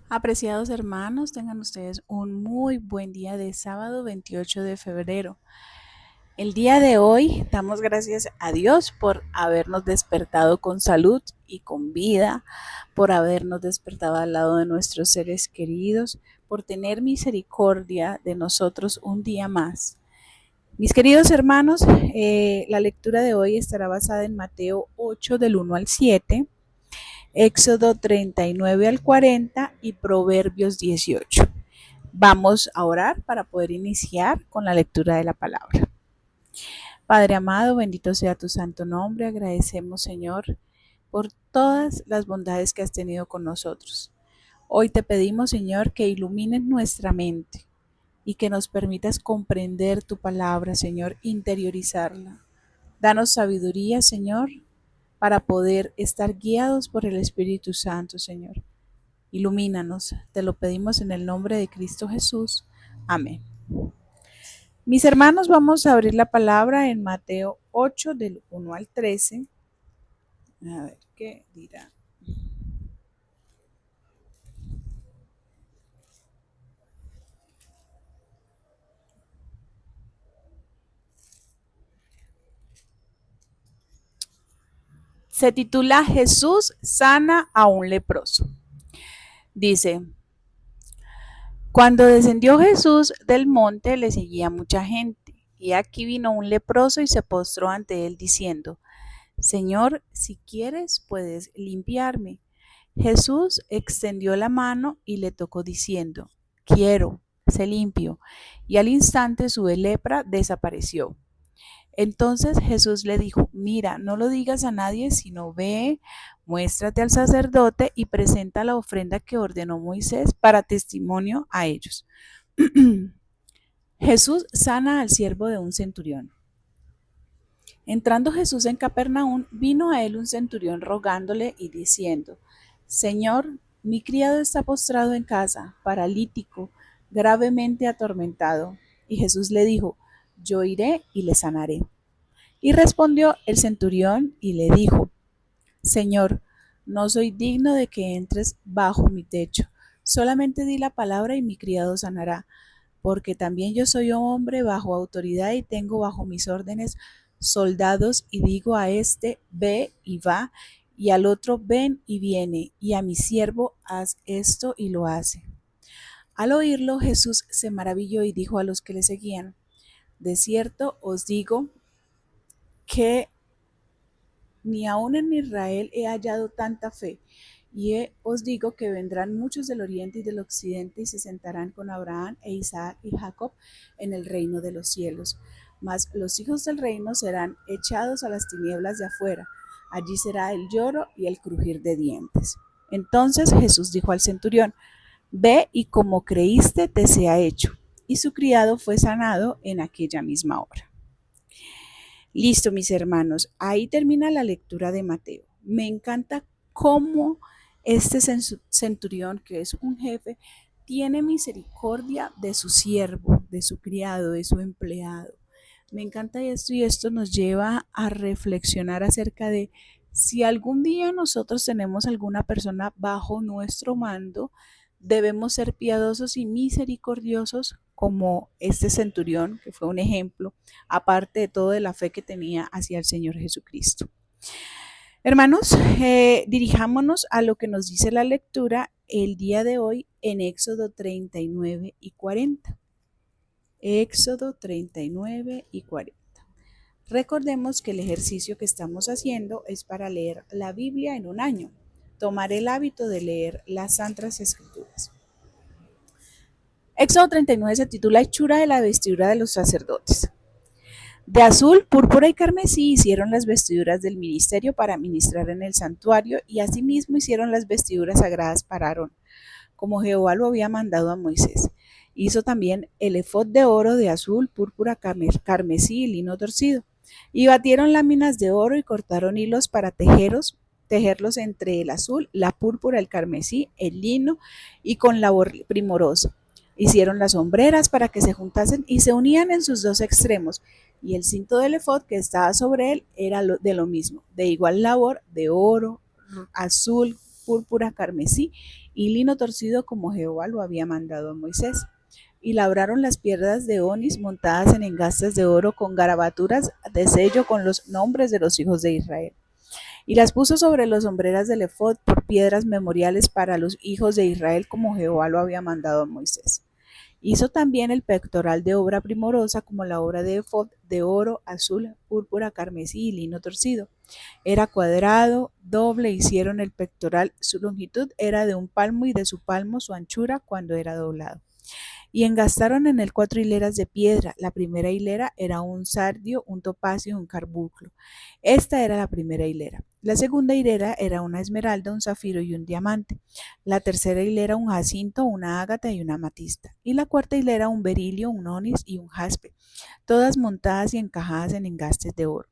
Apreciados hermanos, tengan ustedes un muy buen día de sábado 28 de febrero. El día de hoy damos gracias a Dios por habernos despertado con salud y con vida, por habernos despertado al lado de nuestros seres queridos, por tener misericordia de nosotros un día más. Mis queridos hermanos, la lectura de hoy estará basada en Mateo 8 del 1 al 7, Éxodo 39 al 40 y Proverbios 18. Vamos a orar para poder iniciar con la lectura de la palabra. Padre amado, bendito sea tu santo nombre. Agradecemos, Señor, por todas las bondades que has tenido con nosotros. Hoy te pedimos, Señor, que ilumines nuestra mente y que nos permitas comprender tu palabra, Señor, interiorizarla. Danos sabiduría, Señor, para poder estar guiados por el Espíritu Santo, Señor. Ilumínanos, te lo pedimos en el nombre de Cristo Jesús. Amén. Mis hermanos, vamos a abrir la palabra en Mateo 8 del 1 al 13. A ver qué dirá. Se titula Jesús sana a un leproso. Dice, cuando descendió Jesús del monte le seguía mucha gente, y aquí vino un leproso y se postró ante él diciendo, Señor, si quieres puedes limpiarme. Jesús extendió la mano y le tocó diciendo, quiero, sé limpio. Y al instante su lepra desapareció. Entonces Jesús le dijo, mira, no lo digas a nadie, sino ve, muéstrate al sacerdote y presenta la ofrenda que ordenó Moisés para testimonio a ellos. Jesús sana al siervo de un centurión. Entrando Jesús en Capernaum, vino a él un centurión rogándole y diciendo, Señor, mi criado está postrado en casa, paralítico, gravemente atormentado. Y Jesús le dijo, yo iré y le sanaré. Y respondió el centurión y le dijo, Señor, no soy digno de que entres bajo mi techo, solamente di la palabra y mi criado sanará, porque también yo soy hombre bajo autoridad y tengo bajo mis órdenes soldados y digo a este, ve y va, y al otro, ven y viene, y a mi siervo, haz esto y lo hace. Al oírlo, Jesús se maravilló y dijo a los que le seguían, de cierto os digo que ni aun en Israel he hallado tanta fe. Y os digo que vendrán muchos del oriente y del occidente y se sentarán con Abraham e Isaac y Jacob en el reino de los cielos. Mas los hijos del reino serán echados a las tinieblas de afuera. Allí será el lloro y el crujir de dientes. Entonces Jesús dijo al centurión, ve y como creíste te sea hecho. Y su criado fue sanado en aquella misma hora. Listo, mis hermanos, ahí termina la lectura de Mateo. Me encanta cómo este centurión, que es un jefe, tiene misericordia de su siervo, de su criado, de su empleado. Me encanta esto y esto nos lleva a reflexionar acerca de si algún día nosotros tenemos alguna persona bajo nuestro mando, debemos ser piadosos y misericordiosos como este centurión, que fue un ejemplo, aparte de todo de la fe que tenía hacia el Señor Jesucristo. Hermanos, dirijámonos a lo que nos dice la lectura el día de hoy en Éxodo 39 y 40. Éxodo 39 y 40. Recordemos que el ejercicio que estamos haciendo es para leer la Biblia en un año. Tomar el hábito de leer las Santas Escrituras. Éxodo 39 se titula Hechura de la vestidura de los sacerdotes. De azul, púrpura y carmesí hicieron las vestiduras del ministerio para ministrar en el santuario y asimismo hicieron las vestiduras sagradas para Aarón, como Jehová lo había mandado a Moisés. Hizo también el efod de oro de azul, púrpura, carmesí y lino torcido. Y batieron láminas de oro y cortaron hilos para tejerlos entre el azul, la púrpura, el carmesí, el lino y con labor primorosa. Hicieron las hombreras para que se juntasen y se unían en sus dos extremos, y el cinto del efod que estaba sobre él era de lo mismo, de igual labor, de oro, azul, púrpura, carmesí y lino torcido como Jehová lo había mandado a Moisés. Y labraron las piedras de onis montadas en engastes de oro con garabaturas de sello con los nombres de los hijos de Israel. Y las puso sobre las hombreras del efod por piedras memoriales para los hijos de Israel como Jehová lo había mandado a Moisés. Hizo también el pectoral de obra primorosa como la obra de efod de oro, azul, púrpura, carmesí y lino torcido. Era cuadrado, doble, hicieron el pectoral, su longitud era de un palmo y de su palmo su anchura cuando era doblado. Y engastaron en él 4 hileras de piedra. La primera hilera era un sardio, un topacio y un carbunclo. Esta era la primera hilera. La segunda hilera era una esmeralda, un zafiro y un diamante. La tercera hilera un jacinto, una ágata y una amatista. Y la cuarta hilera un berilio, un onis y un jaspe, todas montadas y encajadas en engastes de oro.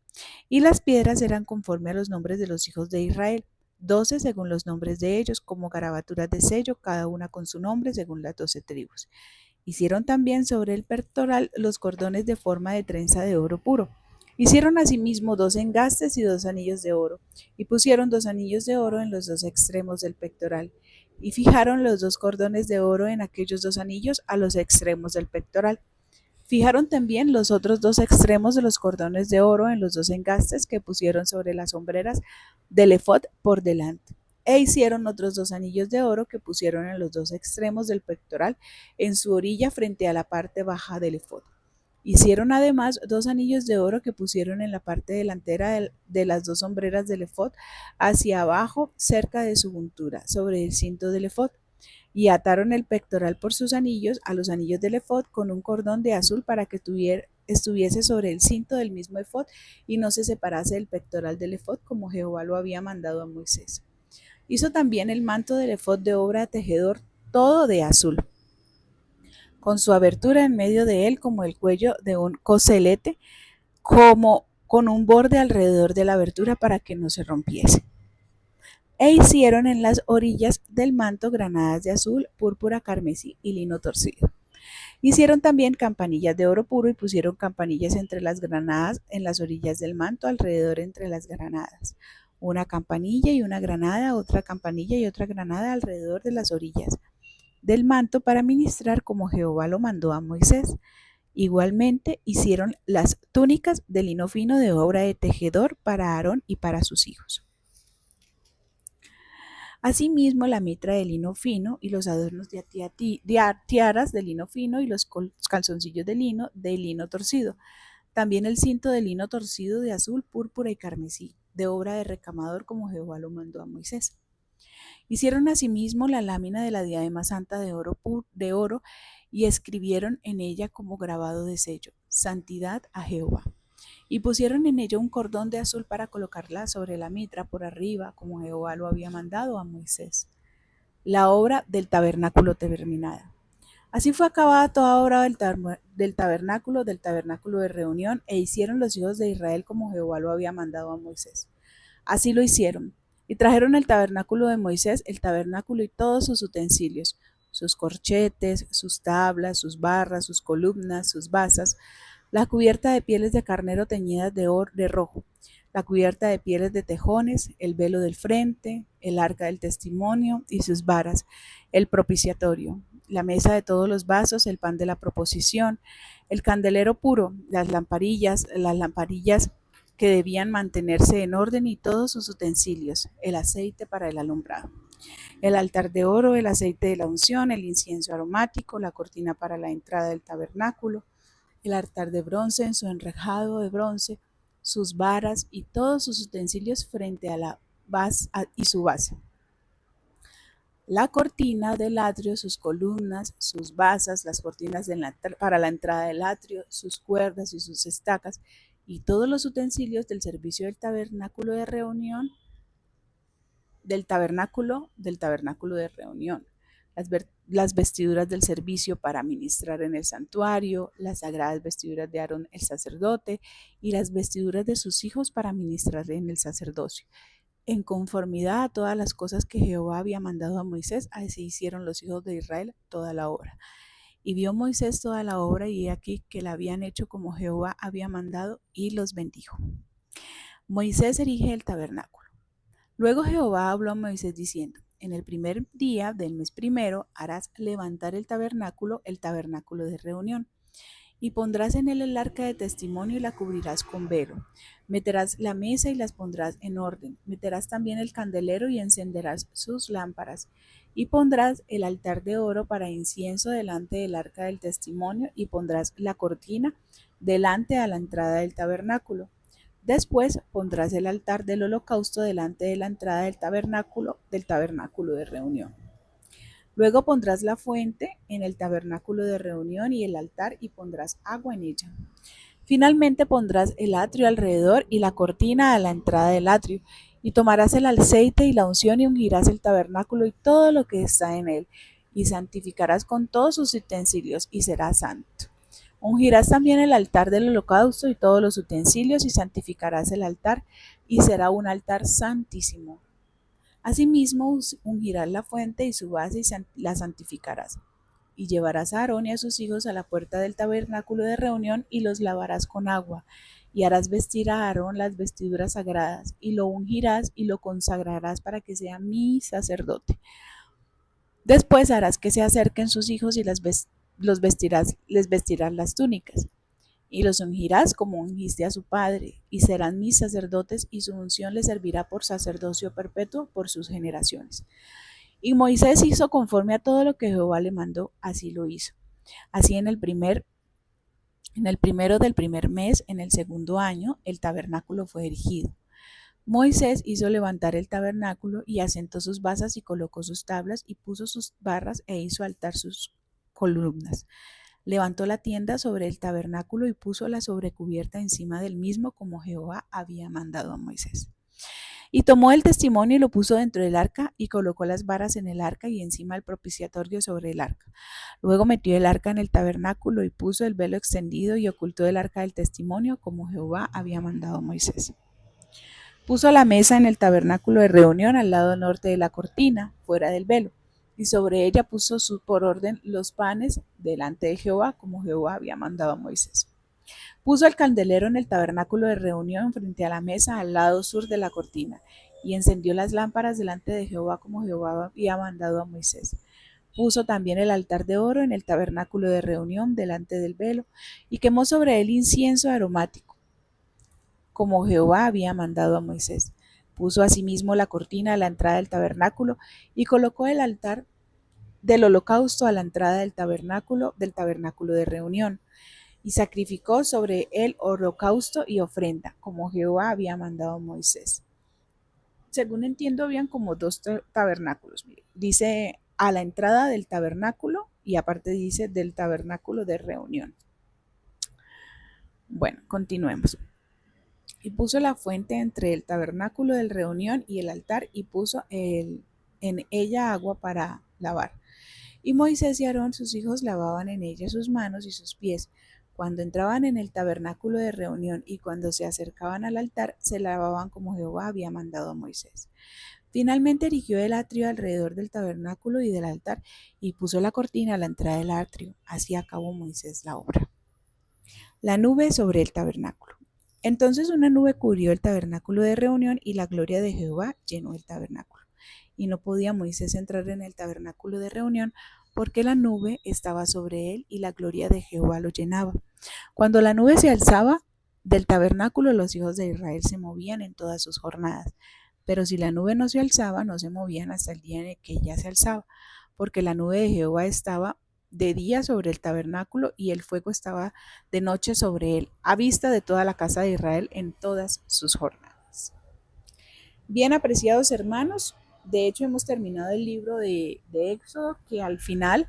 Y las piedras eran conforme a los nombres de los hijos de Israel, 12 según los nombres de ellos, como garabaturas de sello, cada una con su nombre según las 12 tribus. Hicieron también sobre el pectoral los cordones de forma de trenza de oro puro. Hicieron asimismo 2 engastes y 2 anillos de oro, y pusieron 2 anillos de oro en los 2 extremos del pectoral, y fijaron los 2 cordones de oro en aquellos 2 anillos a los extremos del pectoral. Fijaron también los otros 2 extremos de los cordones de oro en los 2 engastes que pusieron sobre las hombreras del efod por delante. E hicieron otros 2 anillos de oro que pusieron en los 2 extremos del pectoral en su orilla frente a la parte baja del efod. Hicieron además 2 anillos de oro que pusieron en la parte delantera de las 2 hombreras del efod hacia abajo cerca de su juntura, sobre el cinto del efod. Y ataron el pectoral por sus anillos a los anillos del efod con un cordón de azul para que estuviese sobre el cinto del mismo efod y no se separase el pectoral del efod como Jehová lo había mandado a Moisés. Hizo también el manto del efod de obra de tejedor, todo de azul, con su abertura en medio de él como el cuello de un coselete, como con un borde alrededor de la abertura para que no se rompiese. E hicieron en las orillas del manto granadas de azul, púrpura, carmesí y lino torcido. Hicieron también campanillas de oro puro y pusieron campanillas entre las granadas en las orillas del manto, alrededor entre las granadas. Una campanilla y una granada, otra campanilla y otra granada alrededor de las orillas del manto para ministrar como Jehová lo mandó a Moisés. Igualmente hicieron las túnicas de lino fino de obra de tejedor para Aarón y para sus hijos. Asimismo, la mitra de lino fino y los adornos de tiaras de lino fino y los calzoncillos de lino torcido. También el cinto de lino torcido de azul, púrpura y carmesí, de obra de recamador como Jehová lo mandó a Moisés. Hicieron asimismo la lámina de la diadema santa de oro y escribieron en ella como grabado de sello, santidad a Jehová. Y pusieron en ella un cordón de azul para colocarla sobre la mitra por arriba, como Jehová lo había mandado a Moisés. La obra del tabernáculo terminada. Así fue acabada toda obra del tabernáculo de reunión, e hicieron los hijos de Israel como Jehová lo había mandado a Moisés. Así lo hicieron, y trajeron el tabernáculo de Moisés, el tabernáculo y todos sus utensilios, sus corchetes, sus tablas, sus barras, sus columnas, sus basas, la cubierta de pieles de carnero teñidas de rojo, la cubierta de pieles de tejones, el velo del frente, el arca del testimonio y sus varas, el propiciatorio, la mesa de todos los vasos, el pan de la proposición, el candelero puro, las lamparillas que debían mantenerse en orden y todos sus utensilios, el aceite para el alumbrado, el altar de oro, el aceite de la unción, el incienso aromático, la cortina para la entrada del tabernáculo, el altar de bronce en su enrejado de bronce, sus varas y todos sus utensilios frente a la base y su base. La cortina del atrio, sus columnas, sus basas, las cortinas para la entrada del atrio, sus cuerdas y sus estacas, y todos los utensilios del servicio del tabernáculo de reunión, del tabernáculo de reunión, las vestiduras del servicio para ministrar en el santuario, las sagradas vestiduras de Aarón el sacerdote y las vestiduras de sus hijos para ministrar en el sacerdocio. En conformidad a todas las cosas que Jehová había mandado a Moisés, así hicieron los hijos de Israel toda la obra. Y vio Moisés toda la obra, y he aquí que la habían hecho como Jehová había mandado, y los bendijo. Moisés erige el tabernáculo. Luego Jehová habló a Moisés diciendo: En el primer día del mes primero harás levantar el tabernáculo de reunión. Y pondrás en él el arca de testimonio y la cubrirás con velo. Meterás la mesa y las pondrás en orden. Meterás también el candelero y encenderás sus lámparas. Y pondrás el altar de oro para incienso delante del arca del testimonio y pondrás la cortina delante a la entrada del tabernáculo. Después pondrás el altar del holocausto delante de la entrada del tabernáculo de reunión. Luego pondrás la fuente en el tabernáculo de reunión y el altar y pondrás agua en ella. Finalmente pondrás el atrio alrededor y la cortina a la entrada del atrio. Y tomarás el aceite y la unción y ungirás el tabernáculo y todo lo que está en él. Y santificarás con todos sus utensilios y será santo. Ungirás también el altar del holocausto y todos los utensilios y santificarás el altar y será un altar santísimo. Asimismo, ungirás la fuente y su base y la santificarás. Y llevarás a Aarón y a sus hijos a la puerta del tabernáculo de reunión y los lavarás con agua. Y harás vestir a Aarón las vestiduras sagradas, y lo ungirás y lo consagrarás para que sea mi sacerdote. Después harás que se acerquen sus hijos y les vestirás las túnicas. Y los ungirás como ungiste a su padre, y serán mis sacerdotes, y su unción les servirá por sacerdocio perpetuo por sus generaciones. Y Moisés hizo conforme a todo lo que Jehová le mandó, así lo hizo. Así en el primero del primer mes, en el segundo año, el tabernáculo fue erigido. Moisés hizo levantar el tabernáculo y asentó sus basas y colocó sus tablas y puso sus barras e hizo altar sus columnas. Levantó la tienda sobre el tabernáculo y puso la sobrecubierta encima del mismo como Jehová había mandado a Moisés. Y tomó el testimonio y lo puso dentro del arca y colocó las varas en el arca y encima el propiciatorio sobre el arca. Luego metió el arca en el tabernáculo y puso el velo extendido y ocultó el arca del testimonio como Jehová había mandado a Moisés. Puso la mesa en el tabernáculo de reunión al lado norte de la cortina, fuera del velo, y sobre ella puso por orden los panes delante de Jehová, como Jehová había mandado a Moisés. Puso el candelero en el tabernáculo de reunión frente a la mesa al lado sur de la cortina, y encendió las lámparas delante de Jehová, como Jehová había mandado a Moisés. Puso también el altar de oro en el tabernáculo de reunión delante del velo, y quemó sobre él incienso aromático, como Jehová había mandado a Moisés. Puso asimismo la cortina a la entrada del tabernáculo y colocó el altar del holocausto a la entrada del tabernáculo de reunión, y sacrificó sobre él holocausto y ofrenda, como Jehová había mandado a Moisés. Según entiendo, habían como dos tabernáculos. Dice a la entrada del tabernáculo y aparte dice del tabernáculo de reunión. Bueno, continuemos. Y puso la fuente entre el tabernáculo de reunión y el altar y puso en ella agua para lavar. Y Moisés y Aarón, sus hijos, lavaban en ella sus manos y sus pies. Cuando entraban en el tabernáculo de reunión y cuando se acercaban al altar, se lavaban como Jehová había mandado a Moisés. Finalmente erigió el atrio alrededor del tabernáculo y del altar y puso la cortina a la entrada del atrio. Así acabó Moisés la obra. La nube sobre el tabernáculo. Entonces una nube cubrió el tabernáculo de reunión y la gloria de Jehová llenó el tabernáculo. Y no podía Moisés entrar en el tabernáculo de reunión porque la nube estaba sobre él y la gloria de Jehová lo llenaba. Cuando la nube se alzaba del tabernáculo, los hijos de Israel se movían en todas sus jornadas. Pero si la nube no se alzaba, no se movían hasta el día en el que ella se alzaba, porque la nube de Jehová estaba de día sobre el tabernáculo y el fuego estaba de noche sobre él, a vista de toda la casa de Israel en todas sus jornadas. Bien, apreciados hermanos, de hecho hemos terminado el libro de Éxodo, que al final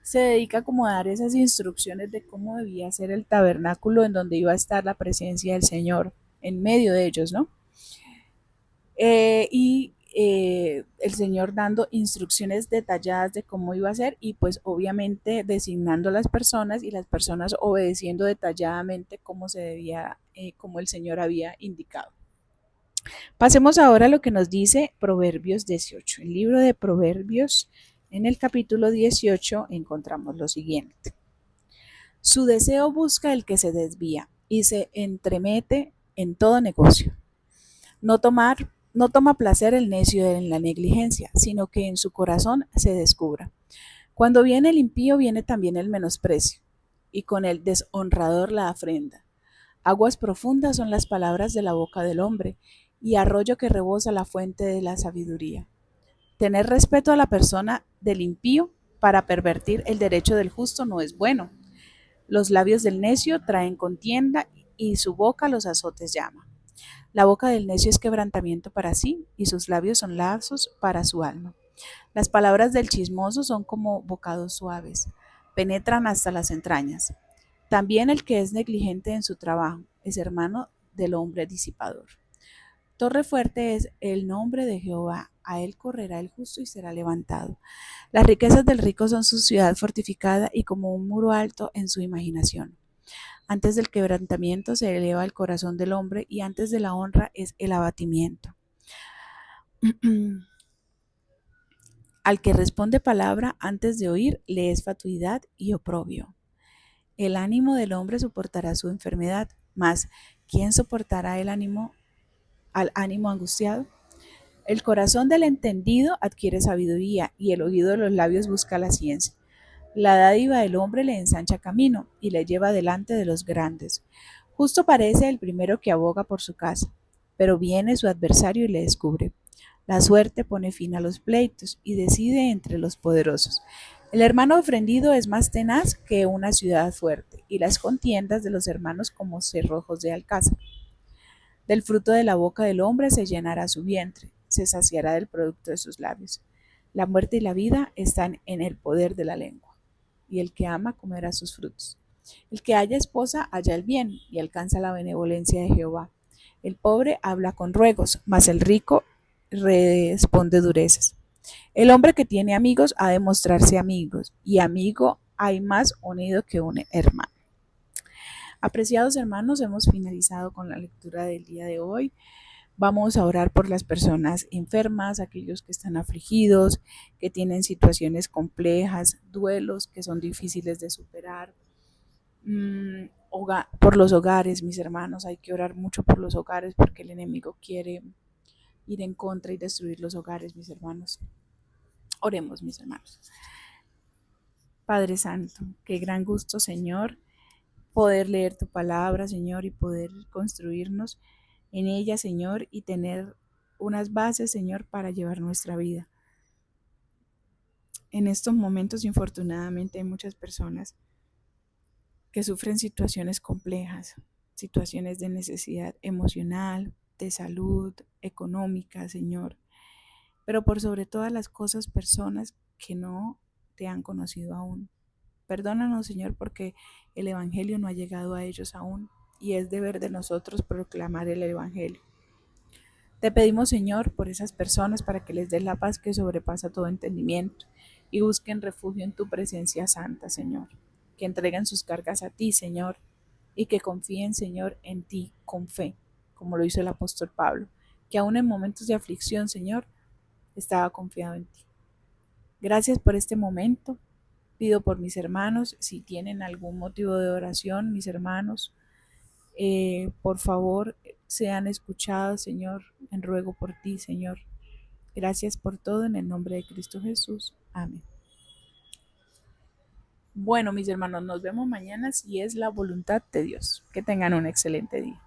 se dedica como a dar esas instrucciones de cómo debía ser el tabernáculo en donde iba a estar la presencia del Señor en medio de ellos, ¿no? El Señor dando instrucciones detalladas de cómo iba a ser y pues obviamente designando a las personas y las personas obedeciendo detalladamente cómo se debía, como el Señor había indicado. Pasemos ahora a lo que nos dice Proverbios 18. El libro de Proverbios, en el capítulo 18, encontramos lo siguiente. Su deseo busca el que se desvía y se entremete en todo negocio. No No toma placer el necio en la negligencia, sino que en su corazón se descubra. Cuando viene el impío, viene también el menosprecio, y con el deshonrador la afrenta. Aguas profundas son las palabras de la boca del hombre, y arroyo que rebosa la fuente de la sabiduría. Tener respeto a la persona del impío para pervertir el derecho del justo no es bueno. Los labios del necio traen contienda y su boca los azotes llama. La boca del necio es quebrantamiento para sí y sus labios son lazos para su alma. Las palabras del chismoso son como bocados suaves, penetran hasta las entrañas. También el que es negligente en su trabajo es hermano del hombre disipador. Torre fuerte es el nombre de Jehová, a él correrá el justo y será levantado. Las riquezas del rico son su ciudad fortificada y como un muro alto en su imaginación. Antes del quebrantamiento se eleva el corazón del hombre y antes de la honra es el abatimiento. Al que responde palabra antes de oír le es fatuidad y oprobio. El ánimo del hombre soportará su enfermedad, mas ¿quién soportará al ánimo angustiado? El corazón del entendido adquiere sabiduría y el oído de los labios busca la ciencia. La dádiva del hombre le ensancha camino y le lleva delante de los grandes. Justo parece el primero que aboga por su casa, pero viene su adversario y le descubre. La suerte pone fin a los pleitos y decide entre los poderosos. El hermano ofendido es más tenaz que una ciudad fuerte, y las contiendas de los hermanos como cerrojos de alcázar. Del fruto de la boca del hombre se llenará su vientre, se saciará del producto de sus labios. La muerte y la vida están en el poder de la lengua, y el que ama comerá sus frutos. El que haya esposa halla el bien y alcanza la benevolencia de Jehová. El pobre habla con ruegos, mas el rico responde durezas. El hombre que tiene amigos ha de mostrarse amigos, y amigo hay más unido que un hermano. Apreciados hermanos, hemos finalizado con la lectura del día de hoy. Vamos a orar por las personas enfermas, aquellos que están afligidos, que tienen situaciones complejas, duelos que son difíciles de superar. Por los hogares, mis hermanos, hay que orar mucho por los hogares porque el enemigo quiere ir en contra y destruir los hogares, mis hermanos. Oremos, mis hermanos. Padre Santo, qué gran gusto, Señor, poder leer tu palabra, Señor, y poder construirnos en ella, Señor, y tener unas bases, Señor, para llevar nuestra vida. En estos momentos, infortunadamente, hay muchas personas que sufren situaciones complejas, situaciones de necesidad emocional, de salud, económica, Señor, pero por sobre todas las cosas, personas que no te han conocido aún. Perdónanos, Señor, porque el Evangelio no ha llegado a ellos aún y es deber de nosotros proclamar el Evangelio. Te pedimos, Señor, por esas personas para que les des la paz que sobrepasa todo entendimiento y busquen refugio en tu presencia santa, Señor. Que entreguen sus cargas a ti, Señor, y que confíen, Señor, en ti con fe, como lo hizo el apóstol Pablo, que aún en momentos de aflicción, Señor, estaba confiado en ti. Gracias por este momento. Pido por mis hermanos, si tienen algún motivo de oración, mis hermanos, por favor, sean escuchados, Señor, en ruego por ti, Señor. Gracias por todo en el nombre de Cristo Jesús. Amén. Bueno, mis hermanos, nos vemos mañana si es la voluntad de Dios. Que tengan un excelente día.